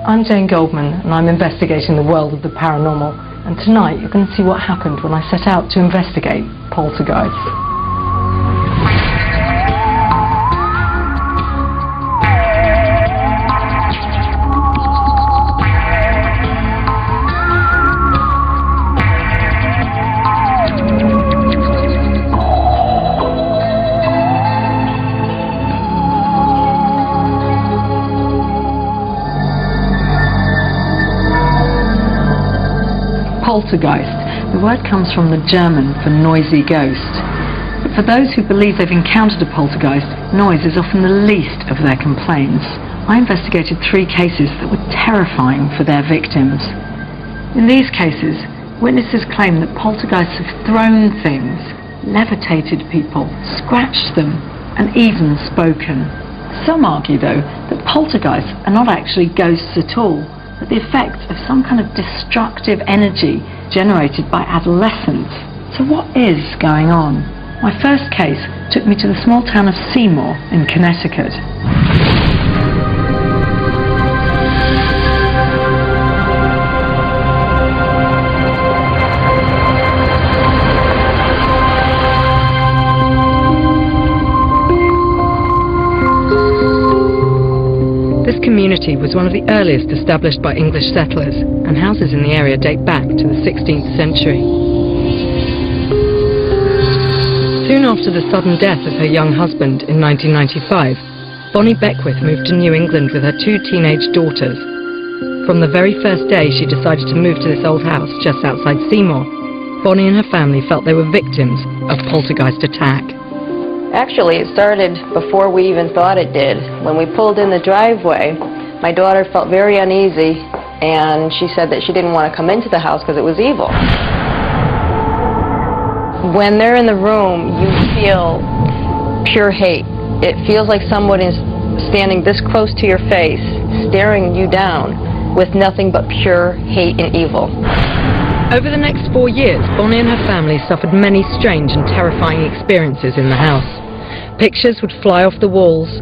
I'm Jane Goldman, and I'm investigating the world of the paranormal. And tonight you're going to see what happened when I set out to investigate poltergeists. Poltergeist. The word comes from the German for noisy ghost. But for those who believe they've encountered a poltergeist, noise is often the least of their complaints. I investigated 3 cases that were terrifying for their victims. In these cases, witnesses claim that poltergeists have thrown things, levitated people, scratched them, and even spoken. Some argue, though, that poltergeists are not actually ghosts at all, but the effects of some kind of destructive energy generated by adolescents. So what is going on? My first case took me to the small town of Seymour in Connecticut. This community was one of the earliest established by English settlers, and houses in the area date back to the 16th century. Soon after the sudden death of her young husband in 1995, Bonnie Beckwith moved to New England with her 2 teenage daughters. From the very first day she decided to move to this old house just outside Seymour, Bonnie and her family felt they were victims of poltergeist attack. Actually, it started before we even thought it did. When we pulled in the driveway, my daughter felt very uneasy, and she said that she didn't want to come into the house because it was evil. When they're in the room, you feel pure hate. It feels like someone is standing this close to your face, staring you down, with nothing but pure hate and evil. Over the next 4 years, Bonnie and her family suffered many strange and terrifying experiences in the house. Pictures would fly off the walls,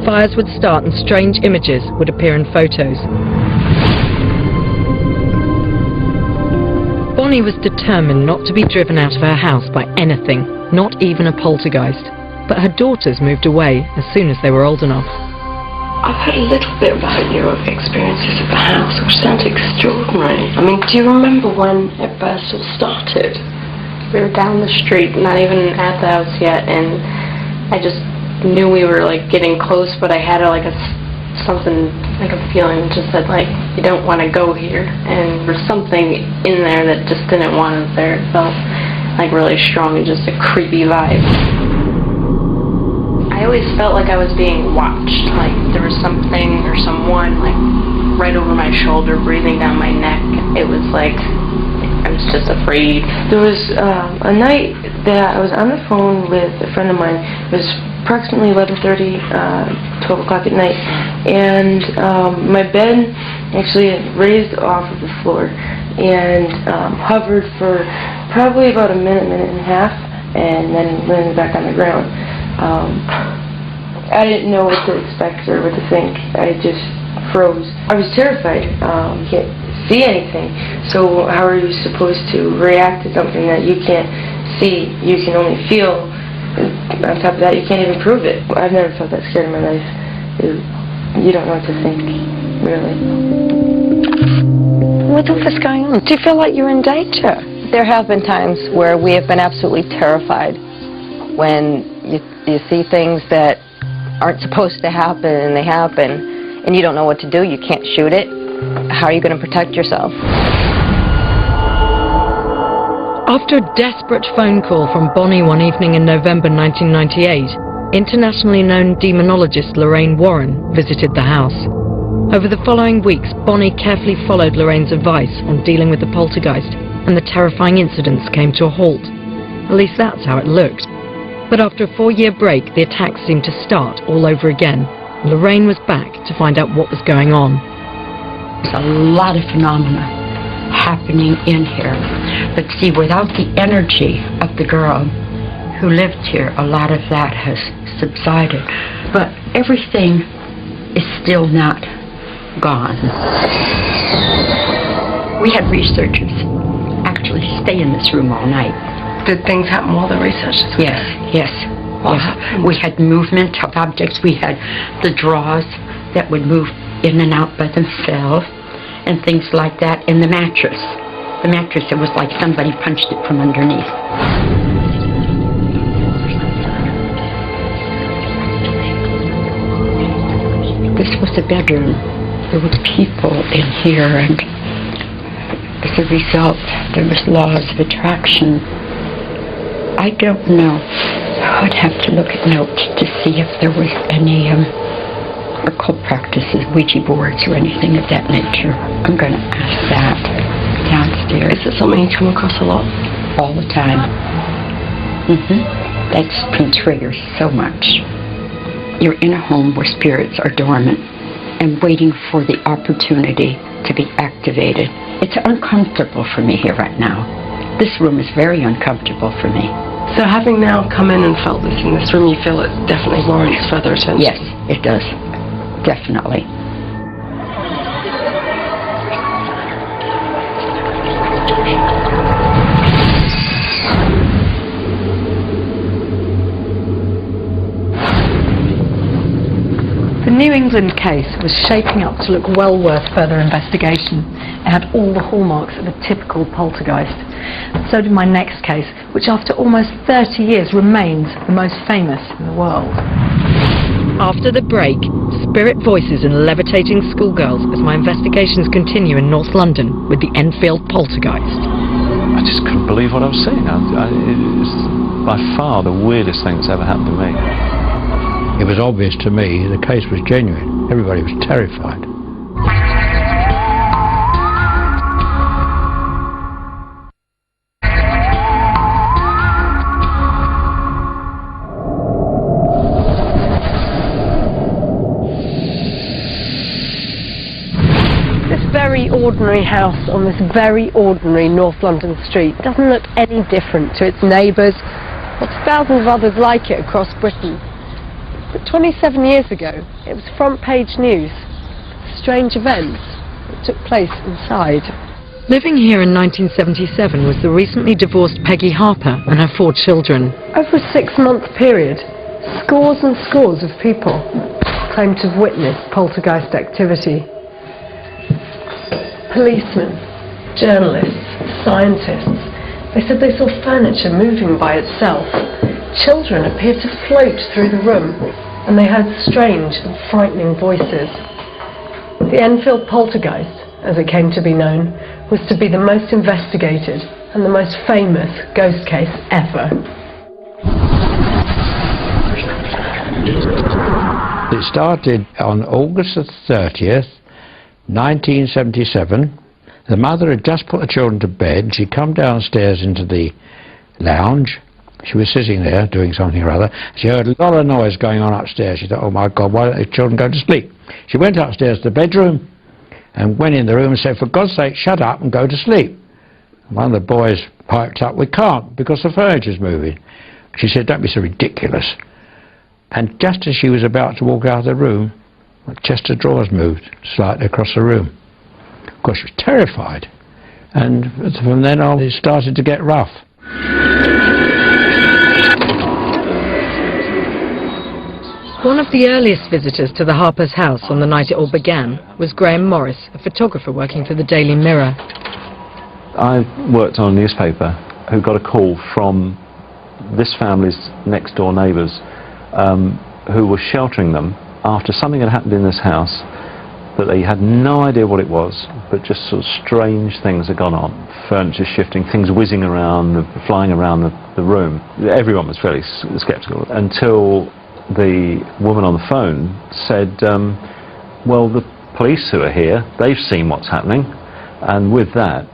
fires would start, and strange images would appear in photos. Bonnie was determined not to be driven out of her house by anything, not even a poltergeist. But her daughters moved away as soon as they were old enough. I've heard a little bit about your experiences at the house, which sounds extraordinary. I mean, do you remember when it first all started? We were down the street, not even at the house yet, and I just knew we were like getting close, but I had a feeling just that like you don't want to go here, and there's something in there that just didn't want us there. It felt like really strong and just a creepy vibe. I always felt like I was being watched, like there was something or someone like right over my shoulder breathing down my neck. It was like I was just afraid. There was a night that I was on the phone with a friend of mine. It was approximately 11:30, 12 o'clock at night, and my bed actually raised off of the floor and hovered for probably about a minute and a half, and then landed back on the ground. I didn't know what to expect or what to think. I just froze. I was terrified. You can't see anything, so how are you supposed to react to something that you can't see? You can only feel. On top of that, you can't even prove it. I've never felt that scared in my life. You don't know what to think, really. What is going on? Do you feel like you're in danger? There have been times where we have been absolutely terrified when you see things that aren't supposed to happen and they happen, and you don't know what to do. You can't shoot it. How are you going to protect yourself? After a desperate phone call from Bonnie one evening in November 1998, internationally known demonologist Lorraine Warren visited the house. Over the following weeks, Bonnie carefully followed Lorraine's advice on dealing with the poltergeist, and the terrifying incidents came to a halt. At least that's how it looked. But after a 4-year break, the attacks seemed to start all over again. Lorraine was back to find out what was going on. There's a lot of phenomena happening in here. But see, without the energy of the girl who lived here, a lot of that has subsided. But everything is still not gone. We had researchers actually stay in this room all night. Did things happen while the researchers were Yes, there? yes. What yes. happened? We had movement of objects. We had the drawers that would move in and out by themselves and things like that. And the mattress. The mattress, it was like somebody punched it from underneath. This was a bedroom. There were people in here, and as a result, there was laws of attraction. I don't know. I'd have to look at notes to see if there was any occult practices, Ouija boards, or anything of that nature. I'm going to ask that downstairs. Is it something you come across a lot? All the time. That can trigger so much. You're in a home where spirits are dormant and waiting for the opportunity to be activated. It's uncomfortable for me here right now. This room is very uncomfortable for me. So having now come in and felt this in this room, you feel it definitely warrants further attention? Yes, it does. Definitely. The New England case was shaping up to look well worth further investigation. It had all the hallmarks of a typical poltergeist. And so did my next case, which after almost 30 years remains the most famous in the world. After the break, spirit voices and levitating schoolgirls as my investigations continue in North London with the Enfield Poltergeist. I just couldn't believe what I was seeing. It was by far the weirdest thing that's ever happened to me. It was obvious to me the case was genuine. Everybody was terrified. This very ordinary house on this very ordinary North London street doesn't look any different to its neighbours or to thousands of others like it across Britain. But 27 years ago, it was front page news. Strange events that took place inside. Living here in 1977 was the recently divorced Peggy Harper and her 4 children. Over a 6-month period, scores and scores of people claimed to have witnessed poltergeist activity. Policemen, journalists, scientists, they said they saw furniture moving by itself. Children appeared to float through the room, and they heard strange and frightening voices. The Enfield Poltergeist, as it came to be known, was to be the most investigated and the most famous ghost case ever. It started on August the 30th, 1977. The mother had just put the children to bed. She'd come downstairs into the lounge. She was sitting there doing something or other. She heard a lot of noise going on upstairs. She thought, oh my God, why don't the children go to sleep? She went upstairs to the bedroom and went in the room and said, for God's sake, shut up and go to sleep. And one of the boys piped up, we can't because the furniture's moving. She said, don't be so ridiculous. And just as she was about to walk out of the room, the chest of drawers moved slightly across the room. Of course, she was terrified. And from then on, it started to get rough. One of the earliest visitors to the Harper's house on the night it all began was Graham Maurice, a photographer working for the Daily Mirror. I worked on a newspaper who got a call from this family's next door neighbours who were sheltering them after something had happened in this house that they had no idea what it was, but just sort of strange things had gone on. Furniture shifting, things whizzing around, flying around the room. Everyone was fairly sceptical until the woman on the phone said, well, the police who are here, they've seen what's happening, and with that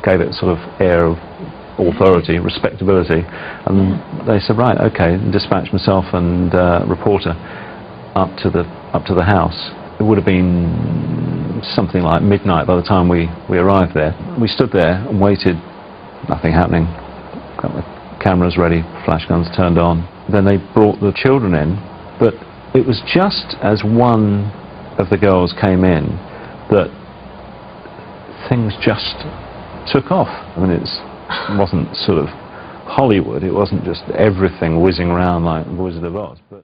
gave it a sort of air of authority, respectability, and they said, right, okay, dispatch myself and reporter up to the house. It would have been something like midnight by the time we arrived there. We stood there and waited, nothing happening. Got the cameras ready, flash guns turned on. Then they brought the children in, but it was just as one of the girls came in that things just took off. I mean, it wasn't sort of Hollywood, it wasn't just everything whizzing around like the Wizard of Oz. But